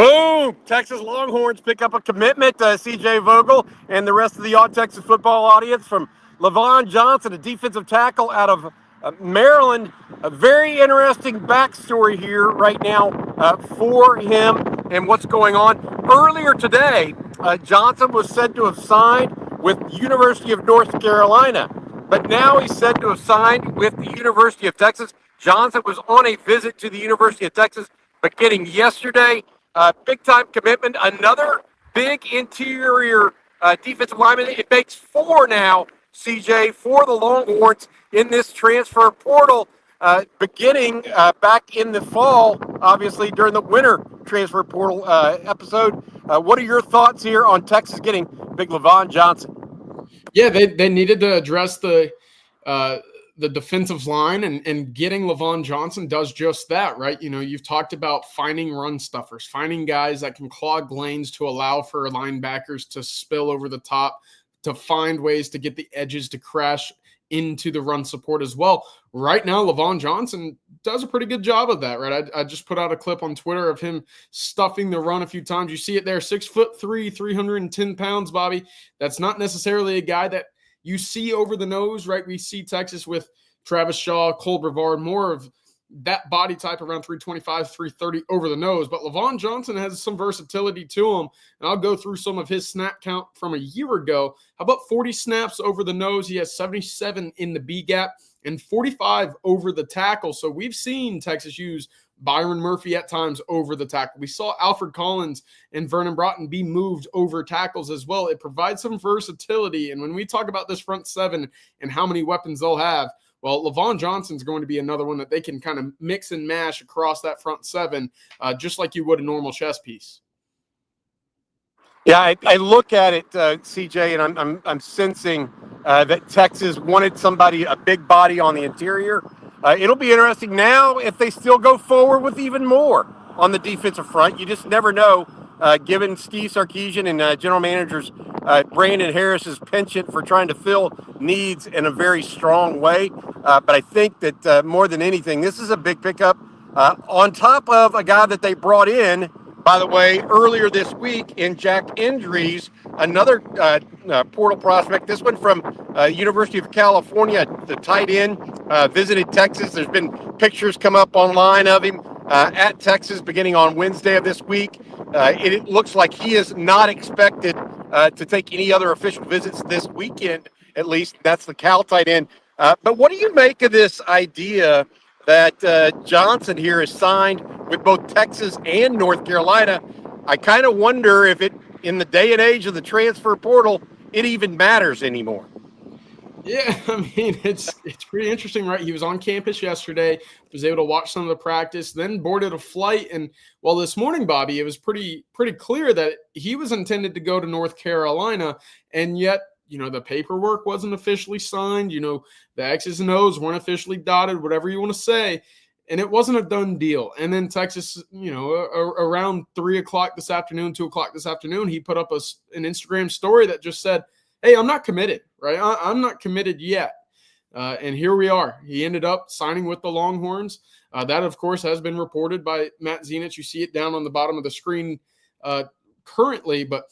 Boom! Texas Longhorns pick up a commitment to CJ Vogel and the rest of the All Texas football audience from Lavon Johnson, a defensive tackle out of Maryland. A very interesting backstory here right now for him and what's going on. Earlier today, Johnson was said to have signed with the University of North Carolina, but now he's said to have signed with the University of Texas. Johnson was on a visit to the University of Texas beginning yesterday. Big-time commitment, another big interior defensive lineman. It makes 4 now, CJ, for the Longhorns in this transfer portal, beginning back in the fall, obviously during the winter transfer portal episode. What are your thoughts here on Texas getting big Lavon Johnson? Yeah, they needed to address the defensive line, and getting Lavon Johnson does just that, right? You know, you've talked about finding run stuffers, finding guys that can clog lanes to allow for linebackers to spill over the top, to find ways to get the edges to crash into the run support as well. Right now, Lavon Johnson does a pretty good job of that, right? I just put out a clip on Twitter of him stuffing the run a few times. You see it there, 6'3", 310 pounds, Bobby. That's not necessarily a guy that you see over the nose, right? We see Texas with Travis Shaw, Cole Brevard, more of that body type around 325, 330 over the nose. But Lavon Johnson has some versatility to him, and I'll go through some of his snap count from a year ago. How about 40 snaps over the nose? He has 77 in the B gap and 45 over the tackle. So we've seen Texas use Byron Murphy at times over the tackle. We saw Alfred Collins and Vernon Broughton be moved over tackles as well. It provides some versatility. And when we talk about this front seven and how many weapons they'll have, well, Lavon Johnson's going to be another one that they can kind of mix and mash across that front seven, just like you would a normal chess piece. Yeah, I look at it, CJ, and I'm sensing that Texas wanted somebody, a big body on the interior. It'll be interesting now if they still go forward with even more on the defensive front. You just never know, given Steve Sarkisian and General Manager's Brandon Harris's penchant for trying to fill needs in a very strong way. But I think that more than anything, this is a big pickup on top of a guy that they brought in, by the way, earlier this week in Jack Indries, another portal prospect, this one from University of California, the tight end, visited Texas. There's been pictures come up online of him at Texas beginning on Wednesday of this week. It looks like he is not expected to take any other official visits this weekend, at least. That's the Cal tight end. But what do you make of this idea that Johnson here is signed with both Texas and North Carolina? I kind of wonder if it, in the day and age of the transfer portal, it even matters anymore. Yeah, I mean, it's pretty interesting, right? He was on campus yesterday, was able to watch some of the practice, then boarded a flight. And well, this morning, Bobby, it was pretty clear that he was intended to go to North Carolina, and yet, you know, the paperwork wasn't officially signed. You know, the X's and O's weren't officially dotted, whatever you want to say. And it wasn't a done deal. And then Texas, you know, around 3 o'clock this afternoon, 2 o'clock this afternoon, he put up an Instagram story that just said, hey, I'm not committed, right? I'm not committed yet. And here we are. He ended up signing with the Longhorns. That, of course, has been reported by Matt Zenitz. You see it down on the bottom of the screen currently. But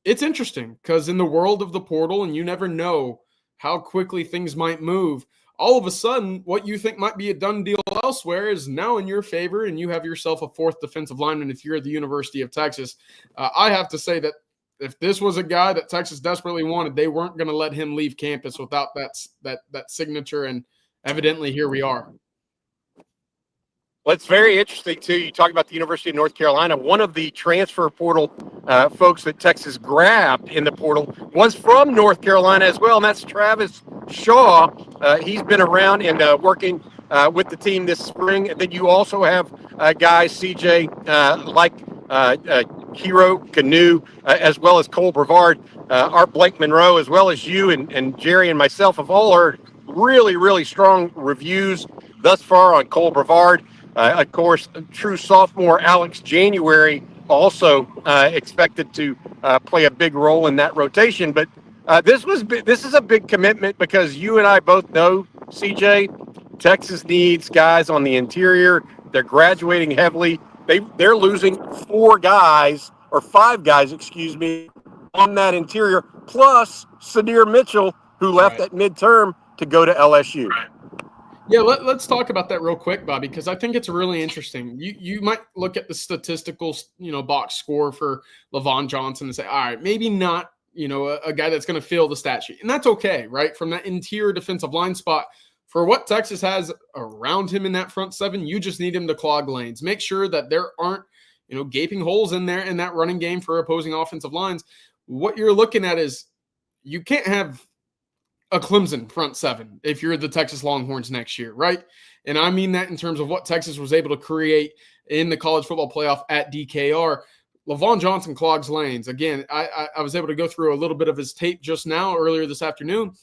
it's interesting because in the world of the portal, and you never know how quickly things might move, all of a sudden, what you think might be a done deal elsewhere is now in your favor, and you have yourself a fourth defensive lineman if you're at the University of Texas. I have to say that if this was a guy that Texas desperately wanted, they weren't going to let him leave campus without that signature, and evidently here we are. Well, it's very interesting, too. You talk about the University of North Carolina. One of the transfer portal folks that Texas grabbed in the portal was from North Carolina as well, and that's Travis Shaw. He's been around and working with the team this spring. And then you also have guys, CJ, like Hero Canoe, as well as Cole Brevard. Art Blake Monroe, as well as you and Jerry and myself have all heard really, really strong reviews thus far on Cole Brevard. Of course, true sophomore Alex January also expected to play a big role in that rotation. But this is a big commitment because you and I both know, CJ, Texas needs guys on the interior. They're graduating heavily. they're losing 5 guys, excuse me, on that interior, plus Sadir Mitchell, who left at midterm to go to LSU. Yeah, let's talk about that real quick, Bobby, because I think it's really interesting. You might look at the statistical, box score for Lavon Johnson and say, all right, maybe not, a guy that's going to fill the stat sheet. And that's okay, right? From that interior defensive line spot, for what Texas has around him in that front seven, you just need him to clog lanes. Make sure that there aren't, gaping holes in there in that running game for opposing offensive lines. What you're looking at is you can't have a Clemson front seven if you're the Texas Longhorns next year, right? And I mean that in terms of what Texas was able to create in the college football playoff at DKR. Lavon Johnson clogs lanes. Again, I was able to go through a little bit of his tape just now, earlier this afternoon.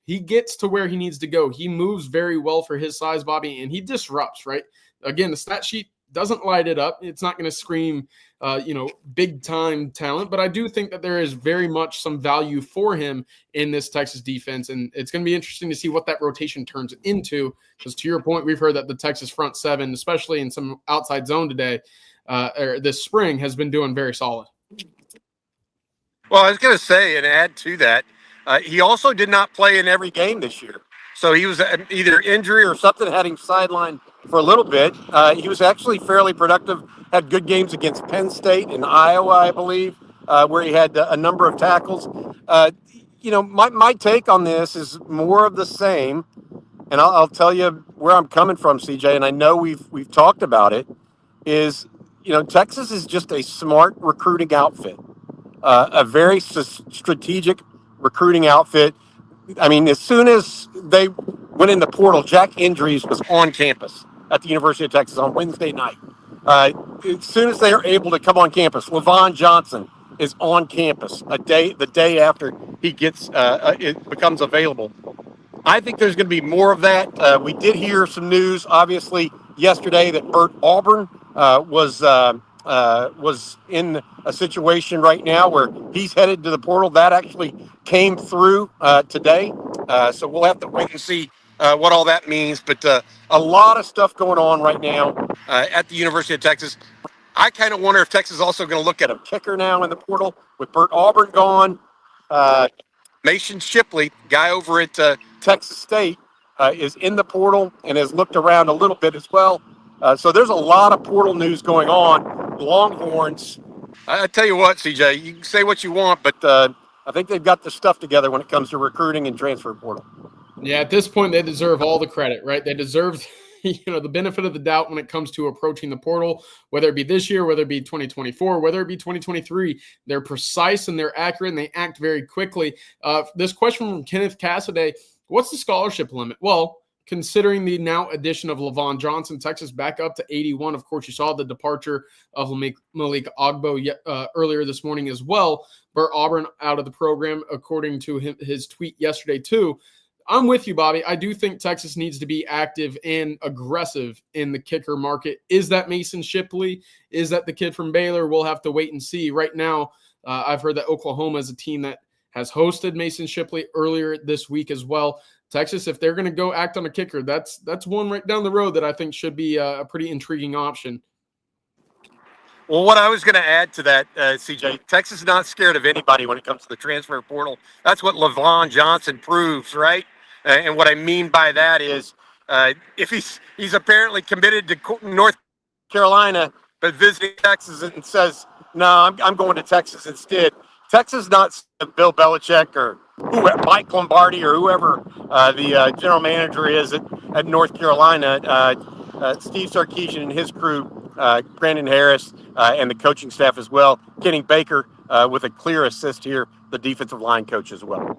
He gets to where he needs to go. He moves very well for his size, Bobby, and he disrupts, right? Again, the stat sheet doesn't light it up. It's not going to scream, big time talent, but I do think that there is very much some value for him in this Texas defense. And it's going to be interesting to see what that rotation turns into. Because to your point, we've heard that the Texas front seven, especially in some outside zone today, or this spring, has been doing very solid. Well, I was going to say, and add to that, he also did not play in every game this year. So he was either injury or something had him sidelined for a little bit. He was actually fairly productive, had good games against Penn State and Iowa, I believe, where he had a number of tackles. My take on this is more of the same. And I'll tell you where I'm coming from, CJ, and I know we've talked about it, is, Texas is just a smart recruiting outfit, a very strategic recruiting outfit. I mean, as soon as they went in the portal, Jack Indries was on campus at the University of Texas on Wednesday night. As soon as they are able to come on campus, Lavon Johnson is on campus the day after he it becomes available. I think there's going to be more of that. We did hear some news, obviously, yesterday that Burt Auburn was in a situation right now where he's headed to the portal. That actually came through today. So we'll have to wait and see what all that means. But a lot of stuff going on right now at the University of Texas. I kind of wonder if Texas is also going to look at a kicker now in the portal with Burt Auburn gone. Mason Shipley, guy over at Texas State, is in the portal and has looked around a little bit as well. So there's a lot of portal news going on. Longhorns, I tell you what, CJ, you can say what you want, but I think they've got the stuff together when it comes to recruiting and transfer portal. Yeah, at this point, they deserve all the credit, right? They deserve, the benefit of the doubt when it comes to approaching the portal, whether it be this year, whether it be 2024, whether it be 2023. They're precise and they're accurate and they act very quickly. This question from Kenneth Cassidy, what's the scholarship limit? Well, considering the now addition of Lavon Johnson, Texas back up to 81. Of course, you saw the departure of Malik Ogbo earlier this morning as well. Burt Auburn out of the program, according to his tweet yesterday too. I'm with you, Bobby. I do think Texas needs to be active and aggressive in the kicker market. Is that Mason Shipley? Is that the kid from Baylor? We'll have to wait and see. Right now, I've heard that Oklahoma is a team that has hosted Mason Shipley earlier this week as well. Texas, if they're going to go act on a kicker, that's one right down the road that I think should be a pretty intriguing option. Well, what I was going to add to that, CJ, Texas is not scared of anybody when it comes to the transfer portal. That's what Lavon Johnson proves, right? And what I mean by that is if he's apparently committed to North Carolina, but visiting Texas and says, no, I'm going to Texas instead. Texas not Bill Belichick or Mike Lombardi or whoever the general manager is at North Carolina. Steve Sarkisian and his crew, Brandon Harris, and the coaching staff as well. Kenny Baker with a clear assist here, the defensive line coach as well.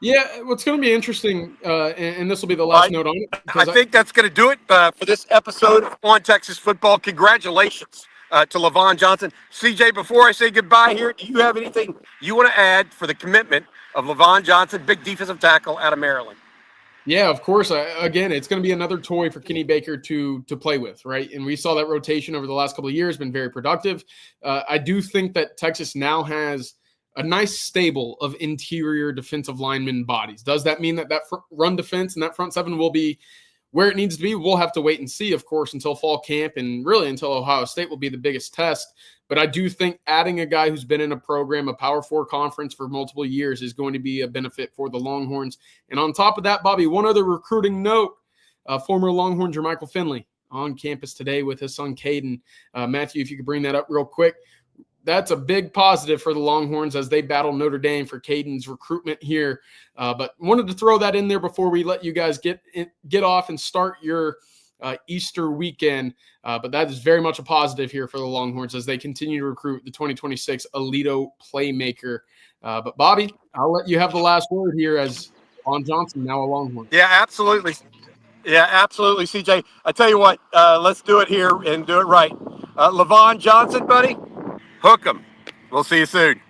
Yeah, what's going to be interesting, and this will be the last note on it. I think that's going to do it for this episode on Texas football. Congratulations to Lavon Johnson. CJ, before I say goodbye here, do you have anything you want to add for the commitment of Lavon Johnson, big defensive tackle out of Maryland? Yeah, of course. Again, it's going to be another toy for Kenny Baker to play with, right? And we saw that rotation over the last couple of years, been very productive. I do think that Texas now has a nice stable of interior defensive lineman bodies. Does that mean that run defense and that front seven will be Where it needs to be, we'll have to wait and see, of course, until fall camp and really until Ohio State will be the biggest test. But I do think adding a guy who's been in a program, a Power 4 conference for multiple years, is going to be a benefit for the Longhorns. And on top of that, Bobby, one other recruiting note, former Longhorn Jermichael Finley on campus today with his son Caden. Matthew, if you could bring that up real quick. That's a big positive for the Longhorns as they battle Notre Dame for Caden's recruitment here. But wanted to throw that in there before we let you guys get off and start your Easter weekend. But that is very much a positive here for the Longhorns as they continue to recruit the 2026 Alito playmaker. But Bobby, I'll let you have the last word here as Lavon Johnson, now a Longhorn. Yeah, absolutely. Yeah, absolutely, CJ. I tell you what, let's do it here and do it right. Lavon Johnson, buddy, hook 'em. We'll see you soon.